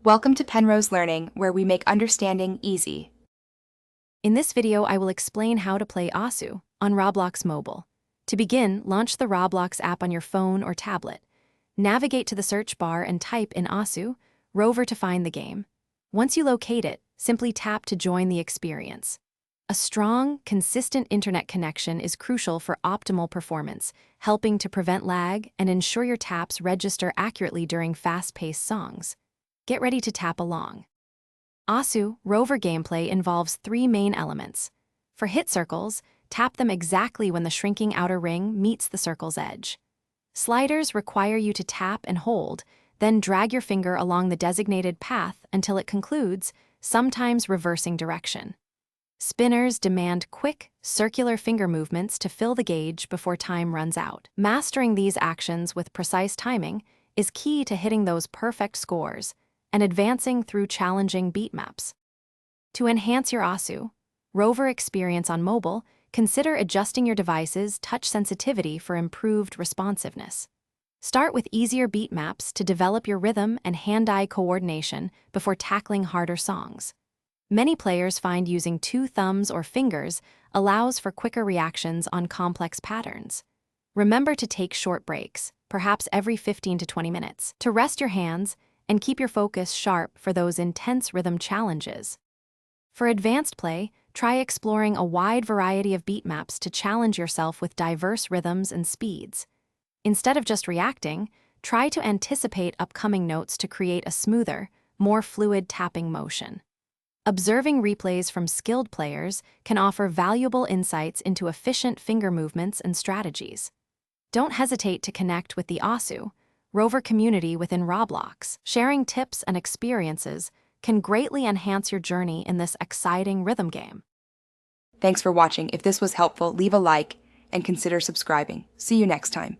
Welcome to Penrose Learning, where we make understanding easy. In this video, I will explain how to play Asu on Roblox Mobile. To begin, launch the Roblox app on your phone or tablet. Navigate to the search bar and type in Asu, Rover to find the game. Once you locate it, simply tap to join the experience. A strong, consistent internet connection is crucial for optimal performance, helping to prevent lag and ensure your taps register accurately during fast-paced songs. Get ready to tap along. Asu Rover gameplay involves three main elements. For hit circles, tap them exactly when the shrinking outer ring meets the circle's edge. Sliders require you to tap and hold, then drag your finger along the designated path until it concludes, sometimes reversing direction. Spinners demand quick, circular finger movements to fill the gauge before time runs out. Mastering these actions with precise timing is key to hitting those perfect scores and advancing through challenging beat maps. To enhance your Asu Rover experience on mobile, consider adjusting your device's touch sensitivity for improved responsiveness. Start with easier beat maps to develop your rhythm and hand-eye coordination before tackling harder songs. Many players find using 2 thumbs or fingers allows for quicker reactions on complex patterns. Remember to take short breaks, perhaps every 15 to 20 minutes, to rest your hands and keep your focus sharp for those intense rhythm challenges. For advanced play, try exploring a wide variety of beat maps to challenge yourself with diverse rhythms and speeds. Instead of just reacting, try to anticipate upcoming notes to create a smoother, more fluid tapping motion. Observing replays from skilled players can offer valuable insights into efficient finger movements and strategies. Don't hesitate to connect with the Asu Rover community within Roblox. Sharing tips and experiences can greatly enhance your journey in this exciting rhythm game. Thanks for watching. If this was helpful, leave a like and consider subscribing. See you next time.